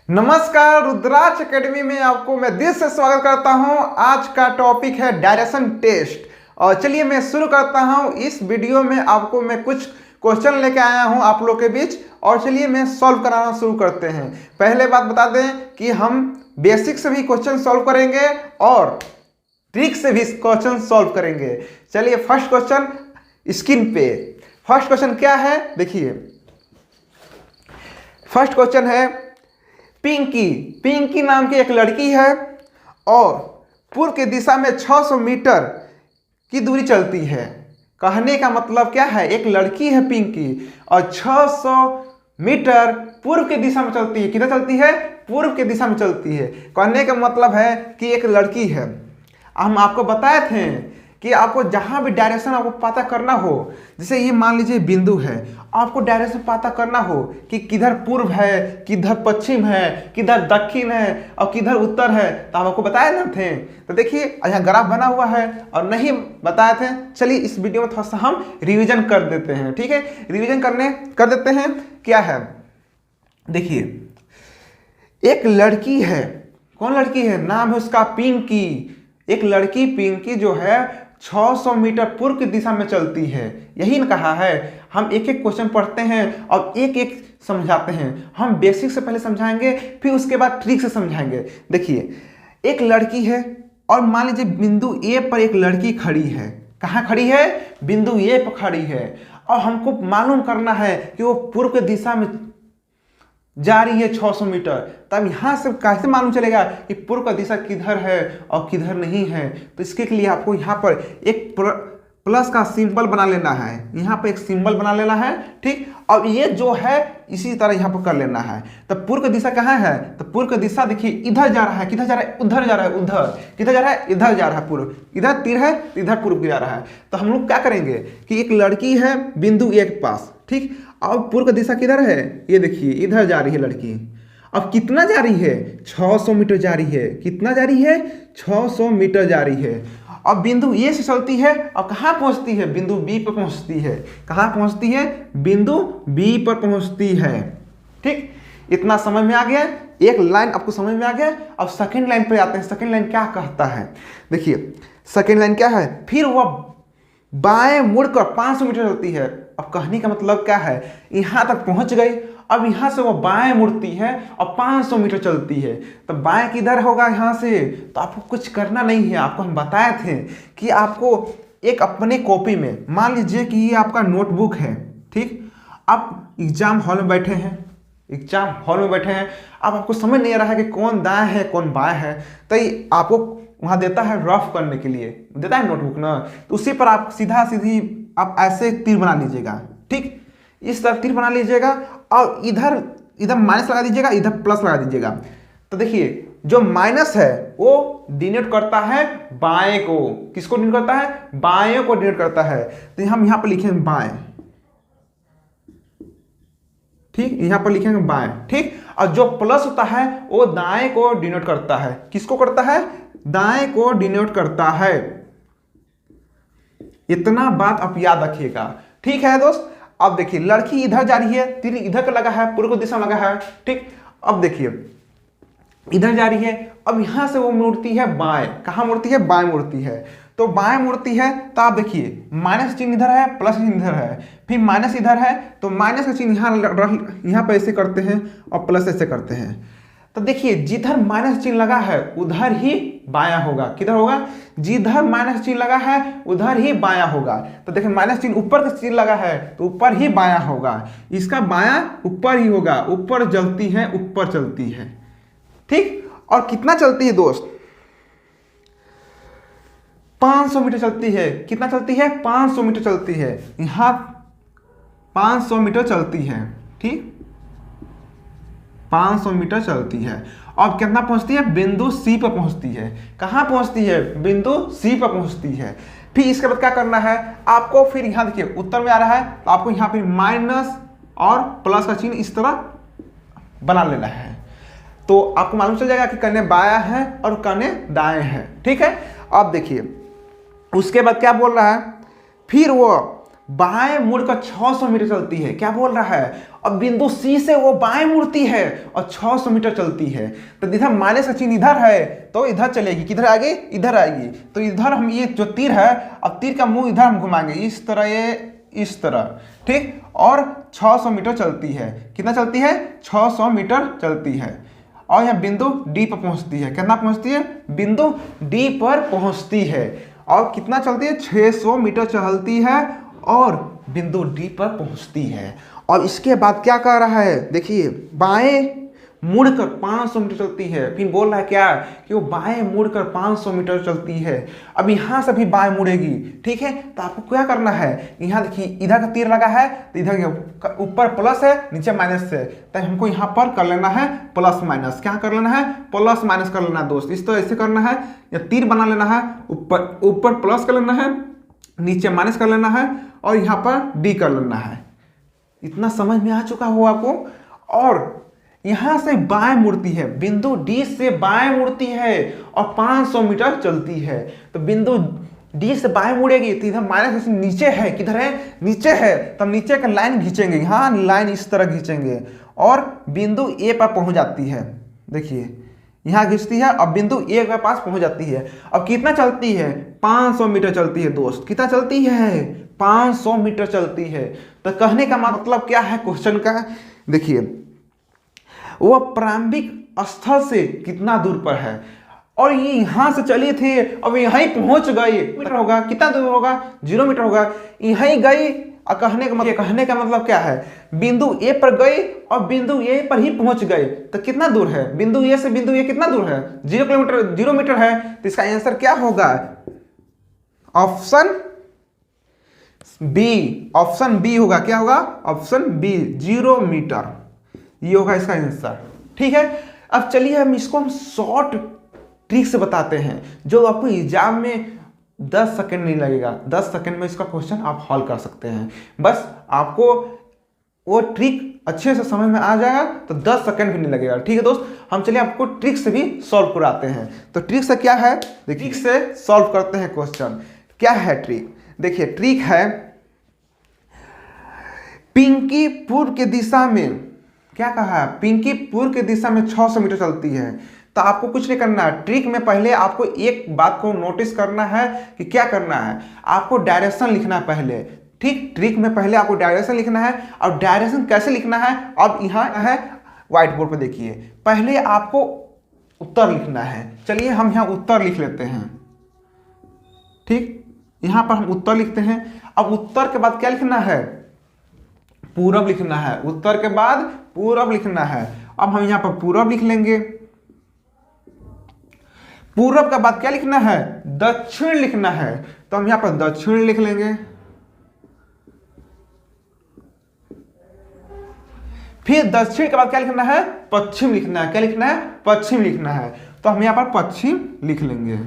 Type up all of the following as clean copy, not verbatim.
नमस्कार, रुद्राक्ष एकेडमी में आपको मैं दिल से स्वागत करता हूं। आज का टॉपिक है डायरेक्शन टेस्ट। और चलिए मैं शुरू करता हूं। इस वीडियो में आपको मैं कुछ क्वेश्चन लेके आया हूं आप लोग के बीच, और चलिए मैं सॉल्व कराना शुरू करते हैं। पहले बात बता दें कि हम बेसिक से भी क्वेश्चन सॉल्व करेंगे और ट्रिक से भी क्वेश्चन सॉल्व करेंगे। चलिए फर्स्ट क्वेश्चन स्क्रीन पे। फर्स्ट क्वेश्चन क्या है देखिए। फर्स्ट क्वेश्चन है पिंकी नाम की एक लड़की है और पूर्व की दिशा में 600 मीटर की दूरी चलती है। कहने का मतलब क्या है, एक लड़की है पिंकी और 600 मीटर पूर्व की दिशा में चलती है। किधर चलती है? पूर्व की दिशा में चलती है। कहने का मतलब है कि एक लड़की है। हम आपको बताए थे कि आपको जहां भी डायरेक्शन आपको पता करना हो, जैसे ये मान लीजिए बिंदु है, आपको डायरेक्शन पता करना हो कि किधर पूर्व है, किधर पश्चिम है, किधर दक्षिण है और किधर उत्तर है, तो हम आपको बताए ना थे। तो देखिए यहाँ ग्राफ बना हुआ है और नहीं बताए थे। चलिए इस वीडियो में थोड़ा सा हम रिविजन कर देते हैं। ठीक है, रिविजन कर देते हैं। क्या है देखिए, एक लड़की है। कौन लड़की है? नाम है उसका पिंकी। एक लड़की पिंकी जो है 600 मीटर पूर्व की दिशा में चलती है। यही न कहा है। हम एक एक क्वेश्चन पढ़ते हैं और एक एक समझाते हैं। हम बेसिक से पहले समझाएंगे, फिर उसके बाद ट्रिक से समझाएंगे। देखिए एक लड़की है और मान लीजिए बिंदु ए पर एक लड़की खड़ी है। कहाँ खड़ी है? बिंदु ए पर खड़ी है। और हमको मालूम करना है कि वो पूर्व की दिशा में जा रही है 600 मीटर। तब यहाँ से कैसे मालूम चलेगा कि पूर्व का दिशा किधर है और किधर नहीं है? तो इसके लिए आपको यहाँ पर एक प्लस का सिंबल बना लेना है। यहाँ पर एक सिंबल बना लेना है। ठीक, और ये जो है इसी तरह यहाँ पर कर लेना है। तो पूर्व का दिशा कहाँ है? तो पूर्व का दिशा देखिए इधर जा रहा है। किधर जा रहा है? उधर जा रहा है। उधर किधर जा रहा है? इधर जा रहा है पूर्व। इधर तीर है तो इधर पूर्व जा रहा है। तो हम लोग क्या करेंगे कि एक लड़की है बिंदु ए के पास। ठीक, अब पूर्व का दिशा किधर है? ये देखिए इधर जा रही है लड़की। अब कितना जा रही है? 600 मीटर जा रही है। कितना जा रही है? 600 मीटर जा रही है। अब बिंदु ए से चलती है और कहाँ पहुँचती है? बिंदु बी पर पहुँचती है। कहाँ पहुँचती है? बिंदु बी पर पहुँचती है। ठीक, इतना समझ में आ गया। एक लाइन आपको समझ में आ गया। अब सेकेंड लाइन पर आते हैं। सेकेंड लाइन क्या कहता है देखिए। सेकेंड लाइन क्या है? फिर वह बाएं मुड़कर 500 मीटर चलती है। अब कहने का मतलब क्या है, यहाँ तक पहुँच गई। अब यहाँ से वो बाएं मुड़ती है और 500 मीटर चलती है। तो बाएं किधर होगा यहाँ से? तो आपको कुछ करना नहीं है। आपको हम बताए थे कि आपको एक अपने कॉपी में, मान लीजिए कि ये आपका नोटबुक है। ठीक, आप एग्जाम हॉल में बैठे हैं। एग्जाम हॉल में बैठे हैं, अब आपको समझ नहीं आ रहा है कि कौन दाएं है कौन बाएं है। तो ये आपको वहाँ देता है रफ करने के लिए, देता है नोटबुक ना। तो उसी पर आप सीधा सीधी आप ऐसे तीर बना लीजिएगा। ठीक, इस तरह तीर बना लीजिएगा और इधर इधर माइनस लगा दीजिएगा, इधर प्लस लगा दीजिएगा। तो देखिए जो माइनस है वो डिनोट करता है बाएं को। किसको डिनोट करता है? बाएं को डिनोट करता है। तो हम यहाँ पर लिखेंगे बाएं। ठीक, यहाँ पर लिखेंगे बाएं। ठीक, और जो प्लस होता है वो दाएं को डिनोट करता है। किसको करता है? दाएं को डिनोट करता है। इतना बात आप याद रखिएगा। ठीक है दोस्त। अब देखिए लड़की इधर जा रही है, तीर इधर का लगा है, पूर्व दिशा में लगा है। ठीक, अब देखिए इधर जा रही है। अब यहां से वो मुड़ती है बाएं। कहां मुड़ती है? बाएं मुड़ती है। तो बाएं मुड़ती है तो आप देखिए माइनस चिन्ह इधर है, प्लस चिन्ह इधर है, फिर माइनस इधर है। तो माइनस का चिन्ह यहाँ पर ऐसे करते हैं और प्लस ऐसे करते हैं। तो देखिए जिधर माइनस चिन्ह लगा है उधर ही बायां होगा। किधर होगा? जिधर माइनस चिन्ह लगा है उधर ही बायां होगा। तो देखिए माइनस चिन्ह ऊपर का चिन्ह लगा है तो ऊपर ही बायां होगा। इसका बायां ऊपर ही होगा। ऊपर जलती है, ऊपर चलती है। ठीक, और कितना चलती है दोस्त? 500 मीटर चलती है। कितना चलती है? 500 मीटर चलती है। यहाँ 500 मीटर चलती है। ठीक, 500 मीटर चलती है। अब कितना पहुंचती है? बिंदु सी पर पहुंचती है। कहां पहुंचती है? बिंदु सी पर पहुंचती है। फिर इसके बाद क्या करना है आपको? फिर यहां देखिए उत्तर में आ रहा है तो आपको यहां पर माइनस और प्लस का चिन्ह इस तरह बना लेना है। तो आपको मालूम चल जाएगा कि कने बायां है और कने दाएं है। ठीक है, अब देखिए उसके बाद क्या बोल रहा है? फिर वो बाएं मुड़कर 600 मीटर चलती है। क्या बोल रहा है? अब बिंदु सी से वो बाएं मुड़ती है और 600 मीटर चलती है। तो इधर माइनस का चिन्ह इधर है तो इधर चलेगी, किधर आएगी? इधर आएगी। तो इधर हम ये जो तीर है, अब तीर का मुंह इधर हम घुमाएंगे, इस तरह, ये इस तरह, ठीक। और 600 मीटर चलती है। कितना चलती है? 600 मीटर चलती है। और यह बिंदु डी पर पहुंचती है। कितना पहुंचती है? बिंदु डी पर पहुंचती है। और कितना चलती है? 600 मीटर चलती है और बिंदु डी पर पहुंचती है। और इसके बाद क्या कर रहा है? देखिए, बाएं मुड़कर 500 मीटर चलती है। फिर बोल रहा है क्या? कि वो बाएं मुड़कर 500 मीटर चलती है। अब यहाँ से भी बाएं मुड़ेगी, ठीक है। तो आपको क्या करना है? यहाँ देखिए, इधर का तीर लगा है तो इधर ऊपर प्लस है, नीचे माइनस है। तो हमको यहाँ पर कर लेना है प्लस माइनस। क्या कर लेना है? प्लस माइनस कर लेना है दोस्त। इस तो ऐसे करना है, या तीर बना लेना है, ऊपर प्लस कर लेना है, नीचे माइनस कर लेना है, और यहाँ पर डी कर लेना है। इतना समझ में आ चुका हो आपको? और यहां से बाएं मुड़ती है, बिंदु डी से बाएं मुड़ती है और 500 मीटर चलती है। तो बिंदु डी से बाएं मुड़ेगी तो इधर माइनस नीचे है। किधर है? नीचे है। तो हम नीचे का लाइन खींचेंगे, यहाँ लाइन इस तरह खींचेंगे और बिंदु ए पर पहुंच जाती है। देखिए, यहाँ खींचती है और बिंदु ए के पास पहुंच जाती है। अब कितना चलती है? 500 मीटर चलती है दोस्त। कितना चलती है? 500 मीटर चलती है। तो कहने का मतलब क्या है क्वेश्चन का? देखिए, वह प्रारंभिक स्थल से कितना दूर पर है, और ये यहां से चली थी, अब यहीं पहुंच गई। मीटर होगा, कितना दूर होगा? 0 मीटर होगा। यहीं गई। और कहने का मतलब क्या है? बिंदु ए पर गई और बिंदु ए पर ही पहुंच गई। तो कितना दूर है? बिंदु ए से बिंदु ए कितना दूर है? 0 मीटर है। तो इसका आंसर क्या होगा? Option B. ऑप्शन बी होगा। क्या होगा? Option B, 0 metre. ये होगा इसका आंसर, ठीक है। अब चलिए हम शॉर्ट ट्रिक से बताते हैं, जो आपको एग्जाम में 10 सेकंड नहीं लगेगा। 10 सेकंड में इसका क्वेश्चन आप हल कर सकते हैं। बस आपको वो ट्रिक अच्छे से समझ में आ जाएगा तो 10 सेकंड भी नहीं लगेगा, ठीक है दोस्त। हम चलिए आपको ट्रिक से भी सॉल्व कराते हैं। तो ट्रिक से क्या है? देखिए, ट्रिक से सॉल्व करते हैं क्वेश्चन। क्या है ट्रिक? देखिए, ट्रिक है, पिंकी पूर्व की दिशा में, क्या कहा है? पिंकी पूर्व की दिशा में 600 मीटर चलती है। तो आपको कुछ नहीं करना है। ट्रिक में पहले आपको एक बात को नोटिस करना है कि क्या करना है। आपको डायरेक्शन लिखना है पहले, ठीक। ट्रिक में पहले आपको डायरेक्शन लिखना है। और डायरेक्शन कैसे लिखना है? अब यहाँ है व्हाइट बोर्ड पर, देखिए। पहले आपको उत्तर लिखना है। चलिए हम यहाँ उत्तर लिख लेते हैं, ठीक। यहाँ पर हम उत्तर लिखते हैं। अब उत्तर के बाद क्या लिखना है? पूरब लिखना है। उत्तर के बाद पूरब लिखना है। अब हम यहां पर पूरब लिख लेंगे। पूरब के बाद क्या लिखना है? दक्षिण लिखना है। तो हम यहां पर दक्षिण लिख लेंगे। फिर दक्षिण के बाद क्या लिखना है? पश्चिम लिखना है। क्या लिखना है? पश्चिम लिखना है। तो हम यहां पर पश्चिम लिख लेंगे।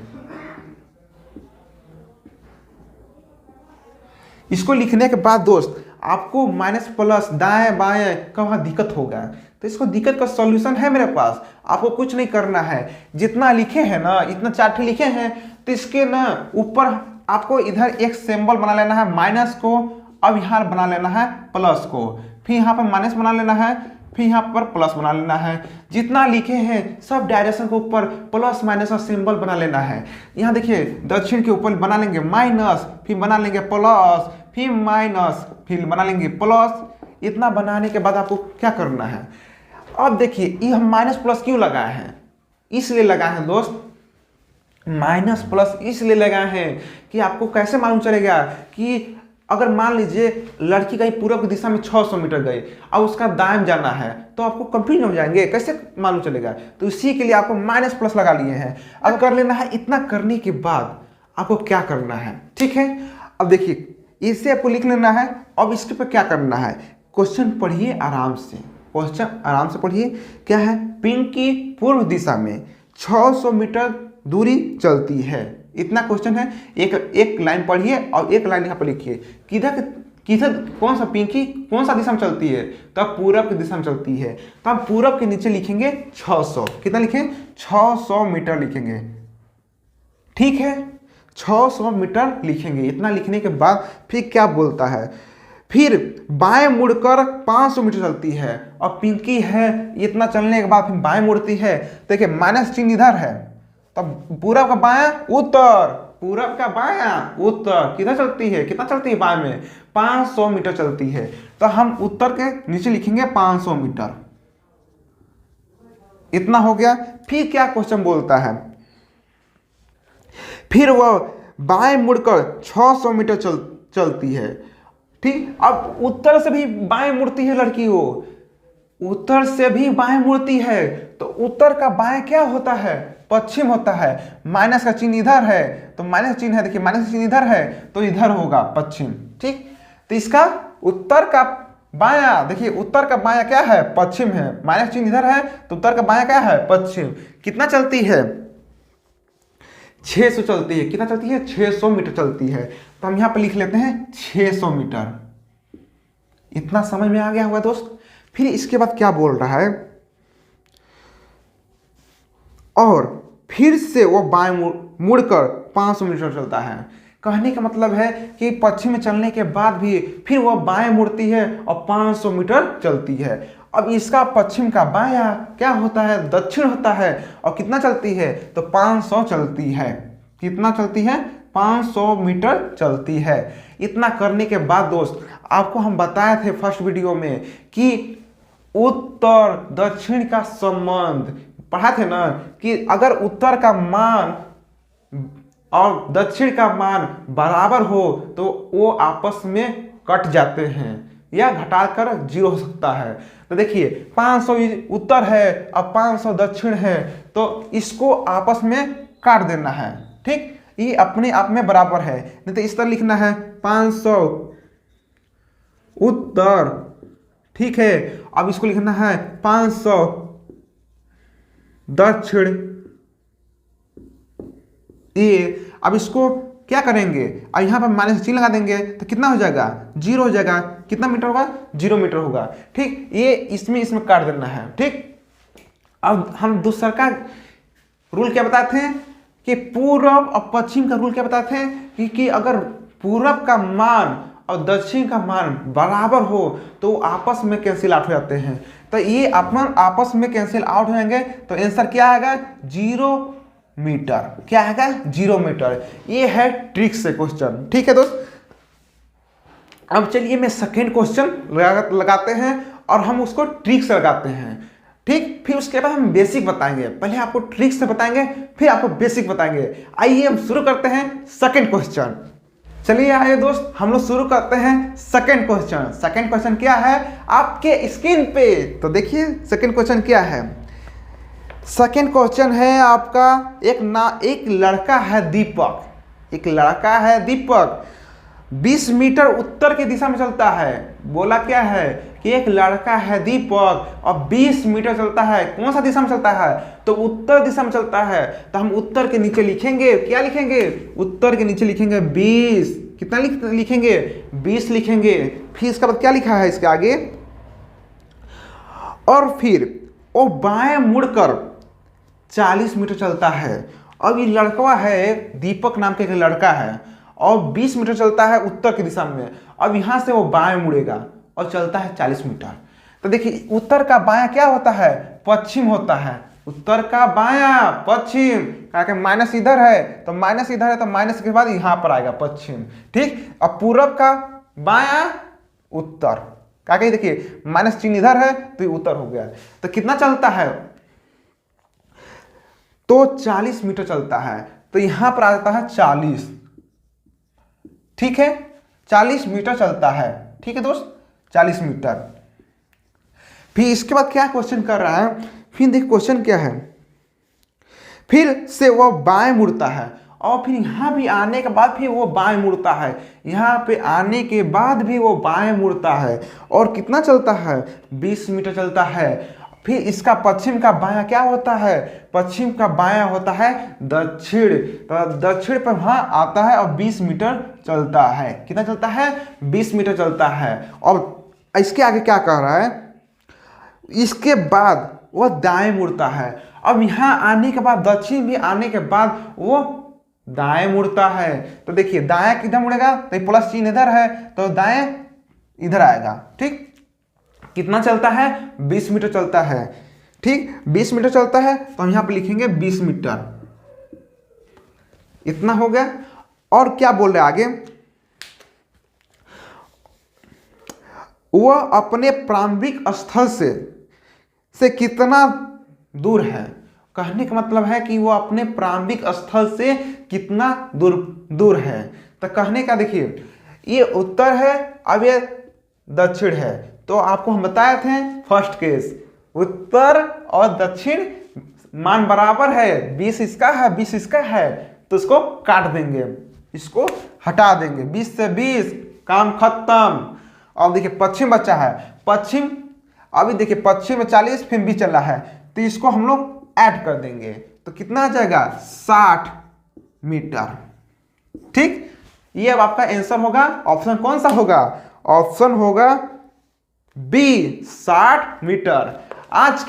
इसको लिखने के बाद दोस्त आपको माइनस प्लस दाएं बाएं का वहां दिक्कत होगा। तो इसको दिक्कत का सॉल्यूशन है मेरे पास। आपको कुछ नहीं करना है, जितना लिखे हैं ना, इतना 4 लिखे हैं, तो इसके ना ऊपर आपको इधर एक सिंबल बना लेना है माइनस को। अब यहाँ बना लेना है प्लस को, फिर यहाँ पर माइनस बना लेना है, फिर यहाँ पर प्लस बना लेना है। जितना लिखे हैं सब डायरेक्शन के ऊपर प्लस माइनस का सिंबल बना लेना है। यहाँ देखिए, दक्षिण के ऊपर बना लेंगे माइनस, फिर बना लेंगे प्लस, फिर माइनस, फिर बना लेंगे प्लस। इतना बनाने के बाद आपको क्या करना है? अब देखिए, ये हम माइनस प्लस क्यों लगाए हैं? इसलिए लगाए हैं दोस्त, माइनस प्लस इसलिए लगाए हैं कि आपको कैसे मालूम चलेगा कि अगर मान लीजिए लड़की गई पूरब की दिशा में 600 मीटर गई, अब उसका दाएं जाना है, तो आपको कंफ्यूज हो जाएंगे, कैसे मालूम चलेगा? तो इसी के लिए आपको माइनस प्लस लगा लिए हैं। अब कर लेना है। इतना करने के बाद आपको क्या करना है, ठीक है। अब देखिए, इसे आपको लिख लेना है। अब इसके पर क्या करना है? क्वेश्चन पढ़िए आराम से, क्वेश्चन आराम से पढ़िए। क्या है? पिंकी पूर्व दिशा में 600 मीटर दूरी चलती है। इतना क्वेश्चन है। एक लाइन पढ़िए और एक लाइन यहाँ पर लिखिए। किधर किधर कौन सा पिंकी कौन सा दिशा में चलती है? तो आप पूरब की दिशा में चलती है। तो आप पूरब के नीचे लिखेंगे 600। कितना लिखें? 600 मीटर लिखेंगे, ठीक है। 600 मीटर लिखेंगे। इतना लिखने के बाद फिर क्या बोलता है, फिर बाएं मुड़कर 500 मीटर चलती है। और पिंकी है इतना चलने के बाद फिर बाएं मुड़ती है। देखिए माइनस चिन्ह इधर है, तब पूरब का बायां उत्तर, पूरब का बायां उत्तर किधर चलती है, कितना चलती है बाएं में, 500 मीटर चलती है। तो हम उत्तर के नीचे लिखेंगे 500 मीटर। इतना हो गया। फिर क्या क्वेश्चन बोलता है, फिर वह बाएं मुड़कर 600 मीटर चलती है। ठीक, अब उत्तर से भी बाएं मुड़ती है लड़की, वो उत्तर से भी बाएं मुड़ती है। तो उत्तर का बाएं क्या होता है, पश्चिम होता है। माइनस का चिन्ह इधर है तो माइनस चिन्ह है, देखिए माइनस का चिन्ह इधर है तो इधर होगा पश्चिम। ठीक, तो इसका उत्तर का बायां, देखिए उत्तर का बायां क्या है, पश्चिम है। माइनस चिन्ह इधर है तो उत्तर का बायां क्या है, पश्चिम। कितना चलती है, 600 चलती है। कितना चलती है, 600 मीटर चलती है। तो हम यहां पर लिख लेते हैं 600 मीटर। इतना समझ में आ गया होगा दोस्त। फिर इसके बाद क्या बोल रहा है, और फिर से वो बाएं मुड़कर 500 मीटर चलता है। कहने का मतलब है कि पश्चिम में चलने के बाद भी फिर वह बाएं मुड़ती है और 500 मीटर चलती है। अब इसका पश्चिम का बायां क्या होता है, दक्षिण होता है। और कितना चलती है, तो 500 चलती है। कितना चलती है, 500 मीटर चलती है। इतना करने के बाद दोस्त आपको हम बताए थे फर्स्ट वीडियो में कि उत्तर दक्षिण का संबंध पढ़ा थे ना, कि अगर उत्तर का मान और दक्षिण का मान बराबर हो तो वो आपस में कट जाते हैं या घटाकर 0 हो सकता है। तो देखिए 500 उत्तर है और 500 दक्षिण है, तो इसको आपस में काट देना है। ठीक, ये अपने आप में बराबर है। नहीं तो इस तरह लिखना है 500 उत्तर, ठीक है। अब इसको लिखना है 500 दक्षिण। ये अब इसको क्या करेंगे, और यहाँ पर माइनस चिन्ह लगा देंगे तो कितना हो जाएगा, 0 हो जाएगा। कितना मीटर होगा, 0 मीटर होगा। ठीक, ये इसमें काट देना है। ठीक, अब हम दूसरा का रूल क्या बताते हैं कि पूरब और पश्चिम का रूल क्या बताते हैं कि अगर पूरब का मान और दक्षिण का मान बराबर हो तो आपस में कैंसिल आउट हो जाते हैं। तो ये अपन आपस में कैंसिल आउट हो जाएंगे। तो आंसर क्या आएगा, 0 मीटर। क्या आएगा, 0 मीटर। ये है ट्रिक से क्वेश्चन। ठीक है दोस्त, अब चलिए मैं सेकेंड क्वेश्चन लगाते हैं और हम उसको ट्रिक से लगाते हैं। ठीक, फिर उसके बाद हम बेसिक बताएंगे। पहले आपको ट्रिक से बताएंगे फिर आपको बेसिक बताएंगे। आइए हम शुरू करते हैं सेकेंड क्वेश्चन। चलिए आइए दोस्त हम लोग शुरू करते हैं सेकेंड क्वेश्चन। सेकेंड क्वेश्चन क्या है आपके स्क्रीन पे, तो देखिए सेकेंड क्वेश्चन क्या है। सेकेंड क्वेश्चन है आपका, एक लड़का है दीपक। एक लड़का है दीपक 20 मीटर उत्तर की दिशा में चलता है। बोला क्या है कि एक लड़का है दीपक और 20 मीटर चलता है। कौन सा दिशा में चलता है, तो उत्तर दिशा में चलता है। तो हम उत्तर के नीचे लिखेंगे, क्या लिखेंगे, उत्तर के नीचे लिखेंगे 20। कितना लिखेंगे, 20 लिखेंगे। फिर इसके बाद क्या लिखा है इसके आगे, और फिर वो बाएं मुड़कर 40 मीटर चलता है। अब ये लड़का है, दीपक नाम का एक लड़का है और 20 मीटर चलता है उत्तर की दिशा में। अब यहाँ से वो बाएं मुड़ेगा और चलता है 40 मीटर। तो देखिए उत्तर का बायां क्या होता है, पश्चिम होता है। उत्तर का बायां पश्चिम, क्या माइनस इधर है तो माइनस इधर है, तो माइनस के बाद यहाँ पर आएगा पश्चिम। ठीक, अब पूरब का बायां उत्तर, क्या कही देखिए माइनस चिन्ह इधर है तो उत्तर हो गया। तो कितना चलता है, तो 40 मीटर चलता है। तो यहां पर आ जाता है 40। ठीक है, 40 मीटर चलता है। ठीक है दोस्त, 40 मीटर। फिर इसके बाद क्या क्वेश्चन कर रहा है, फिर देख क्वेश्चन क्या है, फिर से वो बाएं मुड़ता है और फिर यहां भी आने के बाद फिर वो बाएं मुड़ता है। यहां पे आने के बाद भी वो बाएं मुड़ता है और कितना चलता है, 20 मीटर चलता है। फिर इसका पश्चिम का बायां क्या होता है, पश्चिम का बायां होता है दक्षिण। तो दक्षिण पर वहां आता है और 20 मीटर चलता है। कितना चलता है, 20 मीटर चलता है। और इसके आगे क्या कह रहा है, इसके बाद वह दाएं मुड़ता है। अब यहाँ आने के बाद, दक्षिण भी आने के बाद वो दाएं मुड़ता है। तो देखिए दाएं किधर मुड़ेगा, तो ये प्लस चिन्ह इधर है तो दाएं इधर आएगा। ठीक, कितना चलता है, 20 मीटर चलता है। ठीक, 20 मीटर चलता है तो हम यहाँ पे लिखेंगे 20 मीटर। इतना हो गया। और क्या बोल रहे आगे, वह अपने प्रारंभिक स्थल से कितना दूर है। कहने का मतलब है कि वो अपने प्रारंभिक स्थल से कितना दूर है। तो कहने का देखिए ये उत्तर है, अब ये दक्षिण है। तो आपको हम बताए थे फर्स्ट केस, उत्तर और दक्षिण मान बराबर है, 20 इसका है 20 इसका है, तो इसको काट देंगे, इसको हटा देंगे। 20 से 20 काम खत्म। अब देखिए पश्चिम बचा है, पश्चिम अभी देखिए पश्चिम में 40 फिर भी चला है, तो इसको हम लोग ऐड कर देंगे तो कितना आ जाएगा 60 मीटर। ठीक, ये अब आपका आंसर होगा। ऑप्शन कौन सा होगा, ऑप्शन होगा बी 60 मीटर। आज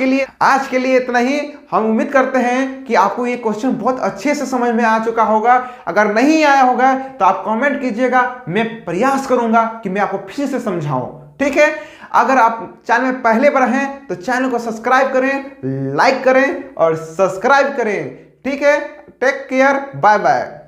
के लिए इतना ही। हम उम्मीद करते हैं कि आपको ये क्वेश्चन बहुत अच्छे से समझ में आ चुका होगा। अगर नहीं आया होगा तो आप कमेंट कीजिएगा, मैं प्रयास करूंगा कि मैं आपको फिर से समझाऊं। ठीक है, अगर आप चैनल में पहले बार हैं तो चैनल को सब्सक्राइब करें, लाइक करें और सब्सक्राइब करें। ठीक है, टेक केयर, बाय बाय।